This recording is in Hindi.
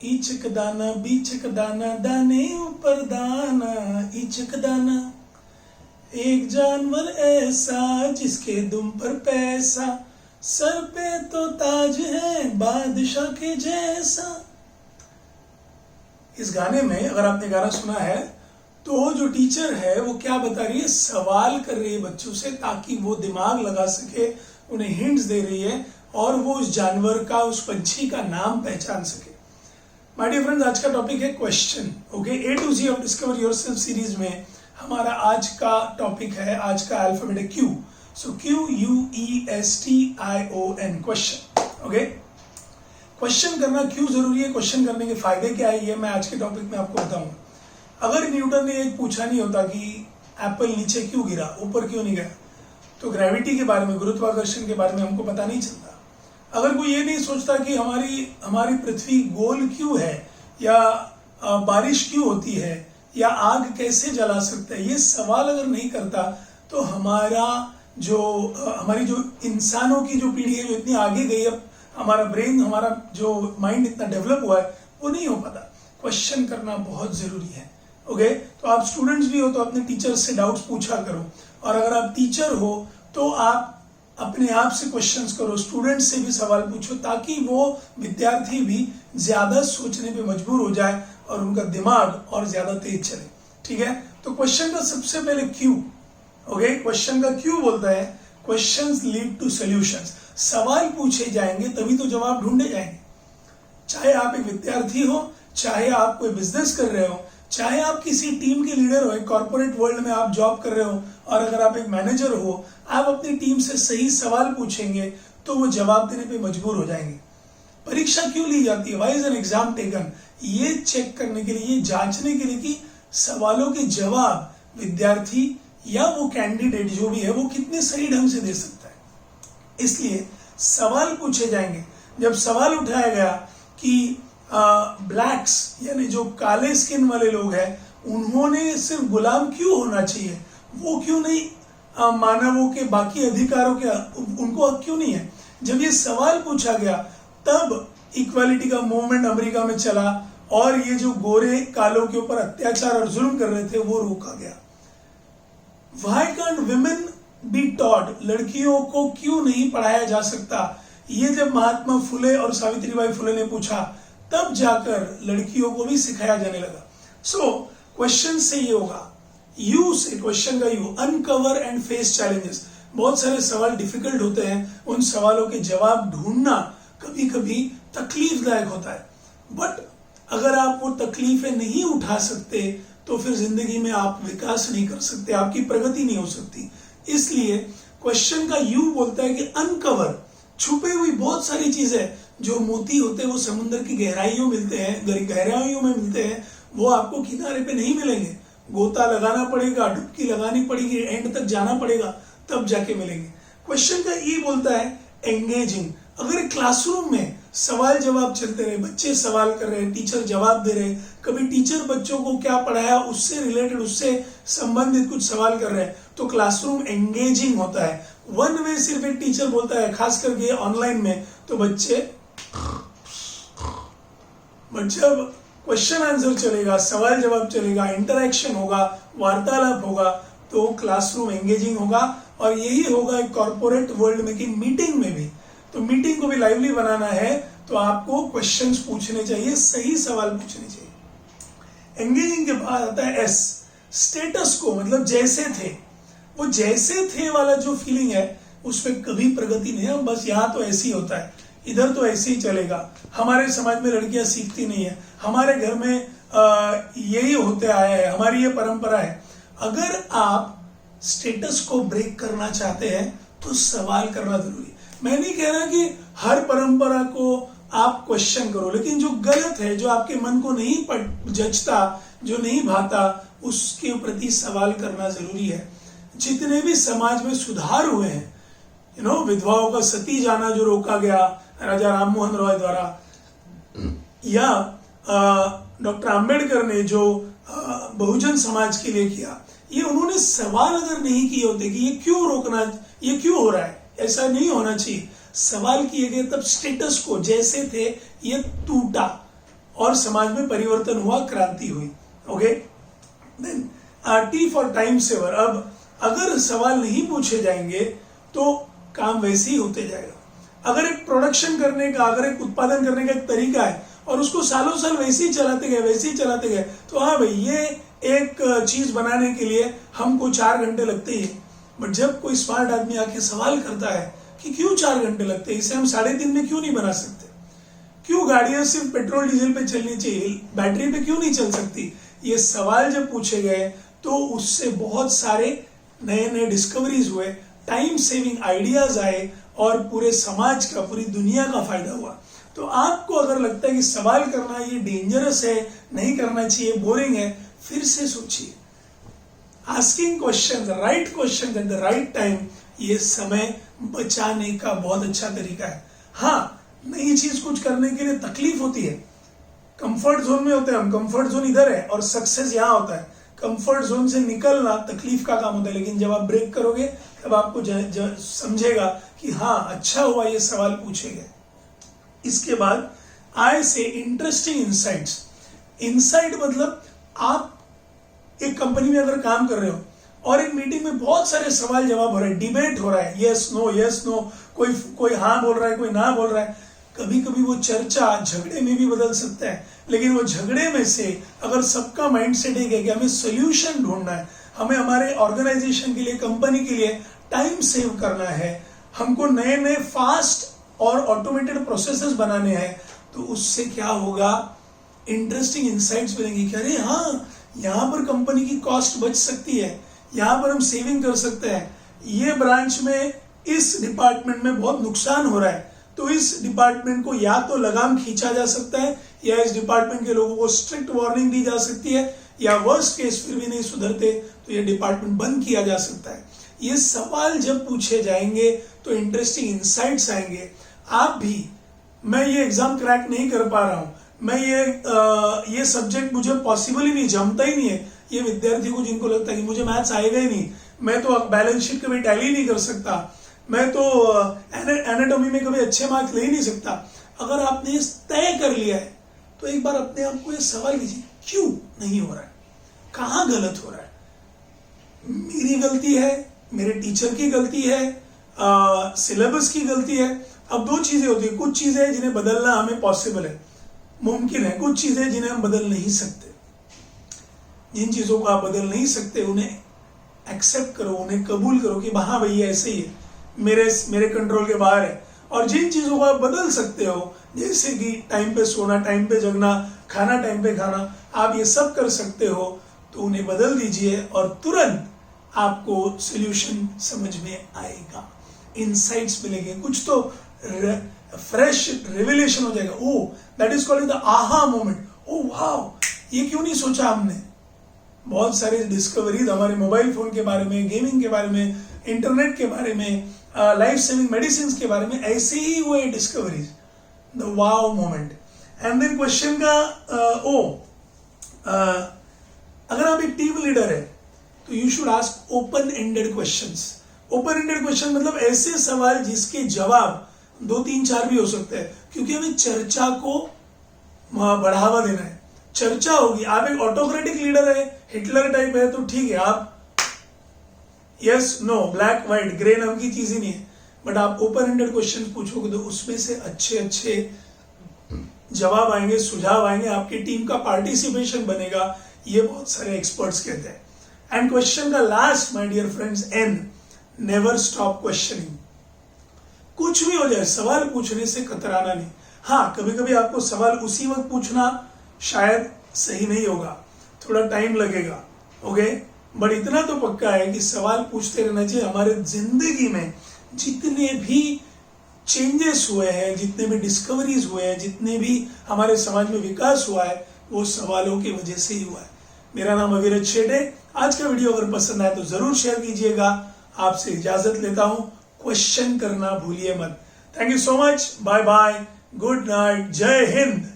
ईचक दाना बीचक दाना दाने ऊपर दाना ईचक दाना। एक जानवर ऐसा जिसके दुम पर पैसा, सर पे तो ताज है बादशाह के जैसा। इस गाने में अगर आपने गाना सुना है तो जो टीचर है वो क्या बता रही है, सवाल कर रही है बच्चों से ताकि वो दिमाग लगा सके, उन्हें हिंट्स दे रही है और वो उस जानवर का, उस पंछी का नाम पहचान सके। माय डियर फ्रेंड्स, आज का टॉपिक है question. Okay, A to G of discover yourself series में हमारा आज का टॉपिक है, आज का अल्फाबेट है क्यू। सो QUESTION, क्वेश्चन। ओके, क्वेश्चन करना क्यों जरूरी है, क्वेश्चन करने के फायदे क्या है, ये मैं आज के टॉपिक में आपको बताऊंगा। अगर न्यूटन ने एक पूछा नहीं होता कि एप्पल नीचे क्यों गिरा, ऊपर क्यों नहीं गया, तो ग्रेविटी के बारे में, गुरुत्वाकर्षण के बारे में हमको पता नहीं चलता। अगर कोई ये नहीं सोचता कि हमारी पृथ्वी गोल क्यों है, या बारिश क्यों होती है, या आग कैसे जला सकता है, ये सवाल अगर नहीं करता तो हमारी जो इंसानों की जो पीढ़ी है, जो इतनी आगे गई, अब हमारा ब्रेन, हमारा जो माइंड इतना डेवलप हुआ है, वो नहीं हो पाता। क्वेश्चन करना बहुत जरूरी है। ओके, तो आप स्टूडेंट्स भी हो तो अपने टीचर्स से डाउट्स पूछा करो, और अगर आप टीचर हो तो आप अपने आप से क्वेश्चंस करो, स्टूडेंट्स से भी सवाल पूछो, ताकि वो विद्यार्थी भी ज्यादा सोचने पे मजबूर हो जाए और उनका दिमाग और ज्यादा तेज चले। ठीक है, तो क्वेश्चन का सबसे पहले क्यू। ओके, क्वेश्चन का क्यू बोलता है क्वेश्चंस लीड टू सॉल्यूशंस। सवाल पूछे जाएंगे तभी तो जवाब ढूंढे जाएंगे। चाहे आप एक विद्यार्थी हो, चाहे आप कोई बिजनेस कर रहे हो, चाहे आप किसी टीम के लीडर हो, एक कॉर्पोरेट वर्ल्ड में आप जॉब कर रहे हो, और अगर आप एक मैनेजर हो, आप अपनी टीम से सही सवाल पूछेंगे तो वो जवाब देने पे मजबूर हो जाएंगे। परीक्षा क्यों ली जाती है, why is an exam taken, ये चेक करने के लिए, ये जांचने के लिए कि सवालों के जवाब विद्यार्थी या वो कैंडिडेट जो भी है वो कितने सही ढंग से दे सकता है। इसलिए सवाल पूछे जाएंगे। जब सवाल उठाया गया कि ब्लैक्स यानी जो काले स्किन वाले लोग हैं, उन्होंने सिर्फ गुलाम क्यों होना चाहिए, वो क्यों नहीं मानवों के बाकी अधिकारों के उनको हक क्यों नहीं है, जब ये सवाल पूछा गया तब इक्वालिटी का मूवमेंट अमेरिका में चला, और ये जो गोरे कालों के ऊपर अत्याचार और जुल्म कर रहे थे वो रोका गया। Why can't women be taught, लड़कियों को क्यों नहीं पढ़ाया जा सकता, ये जब महात्मा फुले और सावित्रीबाई फुले ने पूछा तब जाकर लड़कियों को भी सिखाया जाने लगा। सो क्वेश्चन से ये होगा, यू से, क्वेश्चन का you, uncover and face challenges. बहुत सारे सवाल डिफिकल्ट होते हैं, उन सवालों के जवाब ढूंढना कभी कभी तकलीफदायक होता है, बट अगर आप वो तकलीफें नहीं उठा सकते तो फिर जिंदगी में आप विकास नहीं कर सकते, आपकी प्रगति नहीं हो सकती। इसलिए क्वेश्चन का यू बोलता है कि अनकवर, छुपे हुई बहुत सारी चीजें, जो मोती होते हैं वो समुद्र की गहराइयों मिलते हैं, गहराइयों में मिलते हैं, वो आपको किनारे पे नहीं मिलेंगे, गोता लगाना पड़ेगा, डुबकी लगानी पड़ेगी, एंड तक जाना पड़ेगा, तब जाके मिलेंगे। क्वेश्चन का ई बोलता है एंगेजिंग। अगर क्लासरूम में सवाल जवाब चलते रहे, बच्चे सवाल कर रहे हैं, टीचर जवाब दे रहे हैं, कभी टीचर बच्चों को क्या पढ़ाया उससे रिलेटेड, उससे संबंधित कुछ सवाल कर रहे हैं, तो क्लासरूम एंगेजिंग होता है। वन वे सिर्फ एक टीचर बोलता है, खास करके ऑनलाइन में, तो बच्चे, जब क्वेश्चन आंसर चलेगा, सवाल जवाब चलेगा, इंटरैक्शन होगा, वार्तालाप होगा, तो क्लासरूम एंगेजिंग होगा। और यही होगा एक कॉर्पोरेट वर्ल्ड में कि मीटिंग में भी, तो मीटिंग को भी लाइवली बनाना है तो आपको क्वेश्चंस पूछने चाहिए, सही सवाल पूछने चाहिए। एंगेजिंग के बाद आता है एस, स्टेटस को, मतलब जैसे थे, वो जैसे थे वाला जो फीलिंग है उस पर कभी प्रगति नहीं है। बस यहाँ तो ऐसे ही होता है, इधर तो ऐसे ही चलेगा, हमारे समाज में लड़कियां सीखती नहीं है, हमारे घर में यही होते आया है, हमारी ये परंपरा है। अगर आप स्टेटस को ब्रेक करना चाहते हैं तो सवाल करना जरूरी। मैं नहीं कह रहा कि हर परंपरा को आप क्वेश्चन करो, लेकिन जो गलत है, जो आपके मन को नहीं जचता, जो नहीं भाता, उसके प्रति सवाल करना जरूरी है। जितने भी समाज में सुधार हुए हैं, विधवाओं का सती जाना जो रोका गया राजा राम मोहन रॉय द्वारा, या डॉक्टर आम्बेडकर ने जो बहुजन समाज के लिए किया, ये उन्होंने सवाल अगर नहीं किए होते कि ये क्यों रोकना, ये क्यों हो रहा है, ऐसा नहीं होना चाहिए, सवाल किए गए तब स्टेटस को जैसे थे ये टूटा, और समाज में परिवर्तन हुआ, क्रांति हुई। Okay, then T for time saver. अब अगर सवाल नहीं पूछे जाएंगे तो काम वैसे ही होते जाएगा। अगर एक प्रोडक्शन करने का, अगर एक उत्पादन करने का एक तरीका है और उसको सालों साल वैसे ही चलाते गए तो हाँ भाई, ये एक चीज बनाने के लिए हमको 4 घंटे लगते ही है। बट जब कोई स्मार्ट आदमी आके सवाल करता है कि क्यों 4 घंटे लगते हैं, इसे हम 3.5 में क्यों नहीं बना सकते, क्यों गाड़ियां सिर्फ पेट्रोल डीजल पे चलनी चाहिए, बैटरी पे क्यों नहीं चल सकती, ये सवाल जब पूछे गए तो उससे बहुत सारे नए नए डिस्कवरीज हुए, टाइम सेविंग आइडियाज आए और पूरे समाज का, पूरी दुनिया का फायदा हुआ। तो आपको अगर लगता है कि सवाल करना ये डेंजरस है, नहीं करना चाहिए, बोरिंग है, फिर से सोचिए। Asking question, right question at the right time, ये समय बचाने का बहुत अच्छा तरीका है। हाँ, नई चीज कुछ करने के लिए तकलीफ होती है, कंफर्ट जोन में होते हैं हम, कंफर्ट जोन इधर है और सक्सेस यहाँ होता है। कंफर्ट जोन से निकलना तकलीफ का काम होता है, लेकिन जब आप ब्रेक करोगे तब आपको समझेगा कि हाँ, अच्छा हुआ ये सवाल पूछे गए। इसके बाद आई से इंटरेस्टिंग इनसाइट्स। इनसाइट मतलब आप एक कंपनी में अगर काम कर रहे हो और एक मीटिंग में बहुत सारे सवाल जवाब हो रहे हैं, डिबेट हो रहा है, यस नो, कोई हाँ बोल रहा है, कोई ना बोल रहा है। कभी कभी वो चर्चा झगड़े में भी बदल सकता है, लेकिन वो झगड़े में से अगर सबका माइंडसेट एक है कि हमें सोल्यूशन ढूंढना है, हमें हमारे ऑर्गेनाइजेशन के लिए, कंपनी के लिए टाइम सेव करना है, हमको नए नए फास्ट और ऑटोमेटेड प्रोसेसेस बनाने हैं, तो उससे क्या होगा, इंटरेस्टिंग इंसाइट्स मिलेंगे कि अरे हाँ, यहाँ पर कंपनी की कॉस्ट बच सकती है, यहाँ पर हम सेविंग कर सकते हैं, ये ब्रांच में इस डिपार्टमेंट में बहुत नुकसान हो रहा है, तो इस डिपार्टमेंट को या तो लगाम खींचा जा सकता है, या इस डिपार्टमेंट के लोगों को स्ट्रिक्ट वार्निंग दी जा सकती है, या वर्स्ट केस फिर भी नहीं सुधरते तो ये डिपार्टमेंट बंद किया जा सकता है। ये सवाल जब पूछे जाएंगे तो इंटरेस्टिंग इंसाइट्स आएंगे। आप भी, मैं ये एग्जाम क्रैक नहीं कर पा रहा हूं, मैं ये सब्जेक्ट मुझे पॉसिबल ही नहीं, जमता ही नहीं है, ये विद्यार्थी को जिनको लगता है कि मुझे मैथ्स आएगा ही नहीं, मैं तो बैलेंस शीट कभी टैली नहीं कर सकता, मैं तो एनाटॉमी में कभी अच्छे मार्क्स ले ही नहीं सकता, अगर आपने ये तय कर लिया है तो एक बार अपने आप को ये सवाल कीजिए, क्यों नहीं हो रहा है, कहाँ गलत हो रहा है, मेरी गलती है, मेरे टीचर की गलती है, सिलेबस की गलती है। अब 2 चीजें होती है, कुछ चीजें जिन्हें बदलना हमें पॉसिबल है, मुमकिन है, कुछ चीजें जिन्हें हम बदल नहीं सकते। जिन चीजों को आप बदल नहीं सकते उन्हें एक्सेप्ट करो, उन्हें कबूल करो कि हाँ भाई ऐसे ही है, मेरे कंट्रोल के बाहर है। और जिन चीजों को आप बदल सकते हो, जैसे कि टाइम पे सोना, टाइम पे जगना, खाना टाइम पे खाना, आप ये सब कर सकते हो, तो उन्हें बदल दीजिए और तुरंत आपको सोल्यूशन समझ में आएगा, इंसाइट्स मिलेंगे, कुछ तो फ्रेश रिविलेशन हो जाएगा। Oh, that is called the aha moment. Oh wow, ये क्यों नहीं सोचा हमने। बहुत सारे डिस्कवरीज हमारे मोबाइल फोन के बारे में, गेमिंग के बारे में, इंटरनेट के बारे में, लाइफ सेविंग मेडिसिन के बारे में, ऐसे ही हुए discoveries, the wow moment. And then question का अगर आप एक टीम लीडर है तो you should ask open ended questions. Open ended question मतलब ऐसे सवाल जिसके जवाब 2, 3, 4 भी हो सकते हैं, क्योंकि हमें चर्चा को बढ़ावा देना है, चर्चा होगी। आप एक ऑटोक्रेटिक लीडर है, हिटलर टाइप है, तो ठीक है, आप yes no, black white grey नाम की चीज ही नहीं है। बट आप ओपन एंडेड क्वेश्चन पूछोगे तो उसमें से अच्छे अच्छे जवाब आएंगे, सुझाव आएंगे, आपकी टीम का पार्टिसिपेशन बनेगा, ये बहुत सारे एक्सपर्ट्स कहते हैं। एंड क्वेश्चन का last, my dear friends, N, never stop questioning. कुछ भी हो जाए, सवाल पूछने से कतराना नहीं। हाँ, कभी कभी आपको सवाल उसी वक्त पूछना शायद सही नहीं होगा, थोड़ा टाइम लगेगा, ओके, बट इतना तो पक्का है कि सवाल पूछते रहना चाहिए। हमारे जिंदगी में जितने भी चेंजेस हुए हैं, जितने भी डिस्कवरीज हुए हैं, जितने भी हमारे समाज में विकास हुआ है, वो सवालों की वजह से ही हुआ है। मेरा नाम अविरत शेठ है। आज का वीडियो अगर पसंद आए तो जरूर शेयर कीजिएगा। आपसे इजाजत लेता हूं, क्वेश्चन करना भूलिए मत। Thank you so much, bye bye, good night, जय हिंद।